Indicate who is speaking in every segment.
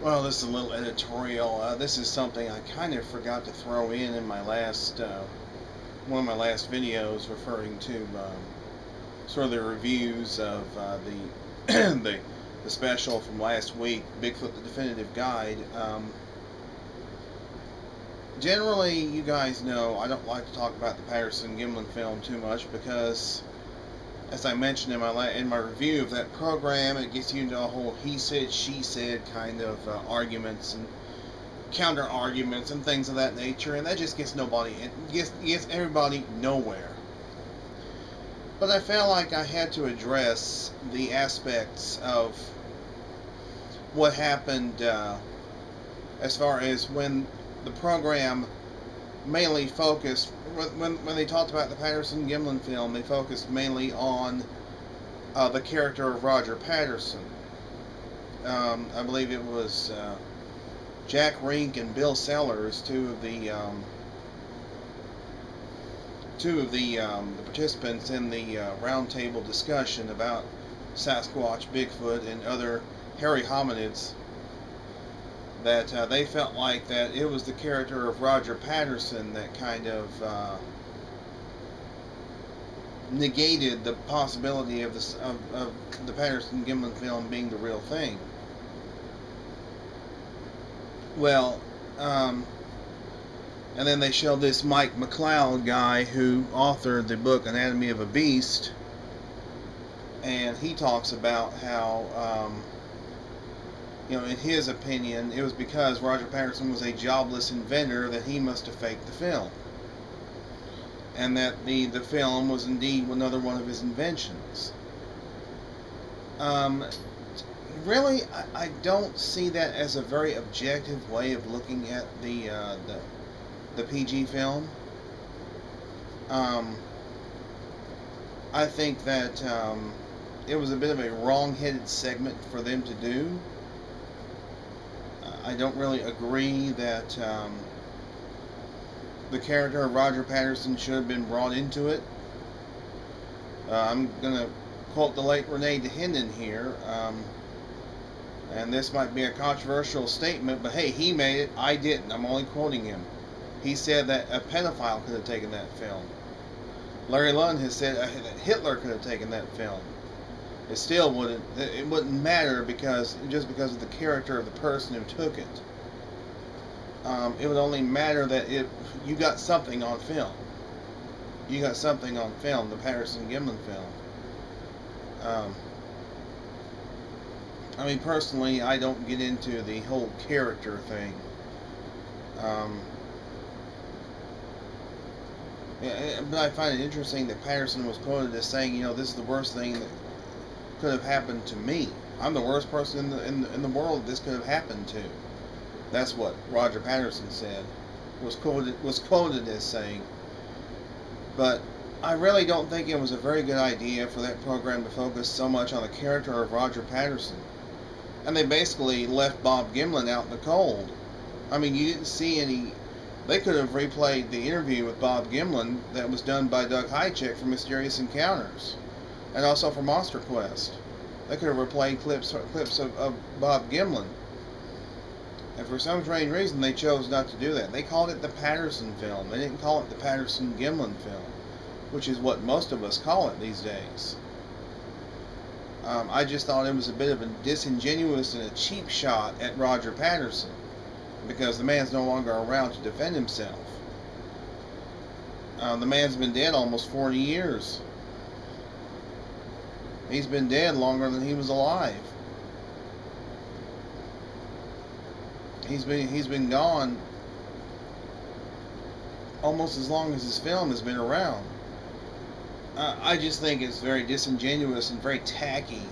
Speaker 1: Well, this is a little editorial. This is something I kind of forgot to throw in my last one of my last videos, referring to sort of the reviews of the, the special from last week, Bigfoot: The Definitive Guide. Generally, you guys know I don't like to talk about the Patterson Gimlin film too much because, as I mentioned in my review of that program, it gets you into a whole he said, she said kind of arguments and counter arguments and things of that nature, and that just gets everybody nowhere. But I felt like I had to address the aspects of what happened as far as when the program mainly focused, when they talked about the Patterson Gimlin film, they focused mainly on the character of Roger Patterson. I believe it was Jack Rink and Bill Sellers, two of the participants in the roundtable discussion about Sasquatch, Bigfoot, and other hairy hominids, that they felt like that it was the character of Roger Patterson that kind of negated the possibility of the Patterson Gimlin film being the real thing. Well, and then they showed this Mike McLeod guy who authored the book Anatomy of a Beast, and he talks about how, in his opinion, it was because Roger Patterson was a jobless inventor that he must have faked the film, and that the film was indeed another one of his inventions. Really, I don't see that as a very objective way of looking at the PG film. I think that it was a bit of a wrong-headed segment for them to do. I don't really agree that the character of Roger Patterson should have been brought into it. I'm going to quote the late Rene DeHenden here, and this might be a controversial statement, but hey, he made it, I didn't. I'm only quoting him. He said that a pedophile could have taken that film. Larry Lund has said that Hitler could have taken that film. It still wouldn't matter just because of the character of the person who took it. It would only matter that you got something on film. You got something on film, the Patterson Gimlin film. I mean, personally, I don't get into the whole character thing. But I find it interesting that Patterson was quoted as saying, this is the worst thing that could have happened to me. I'm the worst person in the world this could have happened to. That's what Roger Patterson said. Was quoted as saying. But I really don't think it was a very good idea for that program to focus so much on the character of Roger Patterson. And they basically left Bob Gimlin out in the cold. I mean, you didn't see any. They could have replayed the interview with Bob Gimlin that was done by Doug Hychek for Mysterious Encounters, and also for Monster Quest. They could have replayed clips of Bob Gimlin. And for some strange reason, they chose not to do that. They called it the Patterson film. They didn't call it the Patterson Gimlin film, which is what most of us call it these days. I just thought it was a bit of a disingenuous and a cheap shot at Roger Patterson, because the man's no longer around to defend himself. The man's been dead almost 40 years. He's been dead longer than he was alive. He's been gone almost as long as his film has been around. I just think it's very disingenuous and very tacky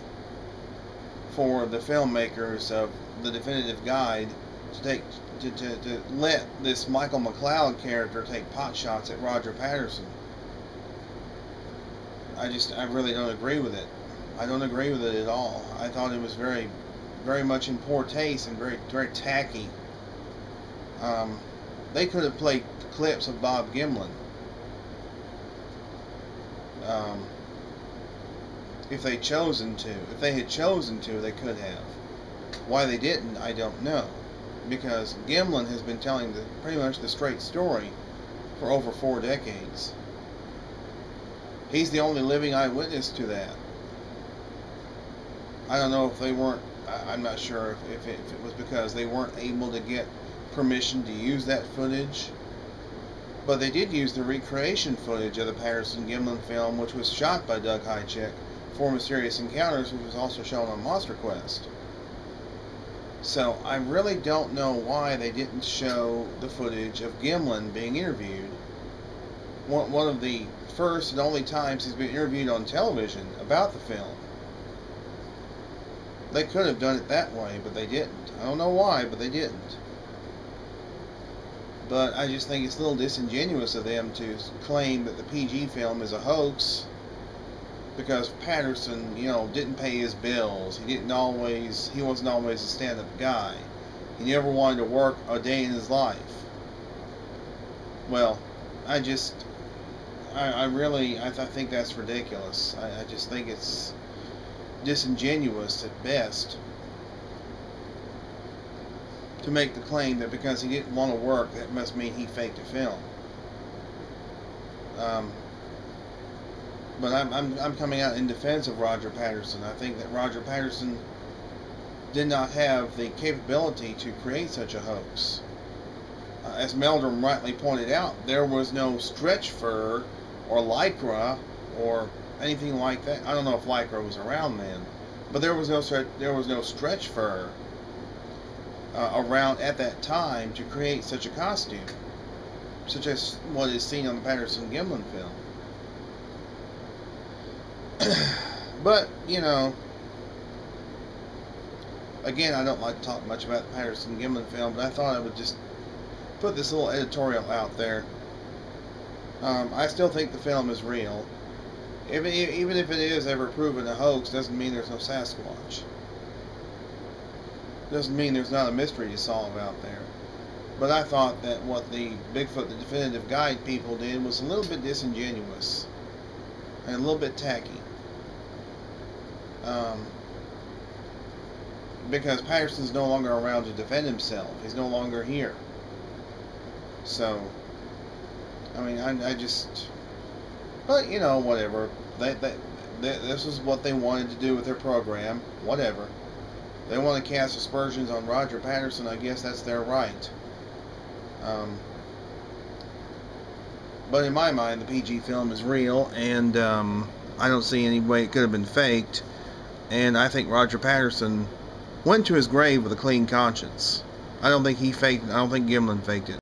Speaker 1: for the filmmakers of The Definitive Guide to let this Michael McLeod character take pot shots at Roger Patterson. I really don't agree with it. I don't agree with it at all. I thought it was very, very much in poor taste and very, very tacky. They could have played clips of Bob Gimlin. If they had chosen to, they could have. Why they didn't, I don't know. Because Gimlin has been telling pretty much the straight story for over 4 decades. He's the only living eyewitness to that. I don't know if they weren't, I'm not sure if it was because they weren't able to get permission to use that footage. But they did use the recreation footage of the Patterson-Gimlin film, which was shot by Doug Hychek for Mysterious Encounters, which was also shown on Monster Quest. So I really don't know why they didn't show the footage of Gimlin being interviewed. One of the first and only times he's been interviewed on television about the film. They could have done it that way, but they didn't. I don't know why, but they didn't. But I just think it's a little disingenuous of them to claim that the PG film is a hoax because Patterson, didn't pay his bills. He wasn't always a stand-up guy. He never wanted to work a day in his life. Well, I think that's ridiculous. I just think it's disingenuous at best to make the claim that because he didn't want to work, that must mean he faked a film. But I'm coming out in defense of Roger Patterson. I think that Roger Patterson did not have the capability to create such a hoax. As Meldrum rightly pointed out, there was no stretch fur or lycra or anything like that. I don't know if lycra was around then, but there was no stretch fur around at that time to create such a costume, such as what is seen on the Patterson-Gimlin film. But, again, I don't like to talk much about the Patterson-Gimlin film, but I thought I would just put this little editorial out there. I still think the film is real. Even if it is ever proven a hoax, doesn't mean there's no Sasquatch. Doesn't mean there's not a mystery to solve out there. But I thought that what the Bigfoot, the Definitive Guide people did was a little bit disingenuous and a little bit tacky. Because Patterson's no longer around to defend himself. He's no longer here. So, I mean, I just... But, whatever. This is what they wanted to do with their program. Whatever. They want to cast aspersions on Roger Patterson. I guess that's their right. But in my mind, the PG film is real, and I don't see any way it could have been faked. And I think Roger Patterson went to his grave with a clean conscience. I don't think he faked it. I don't think Gimlin faked it.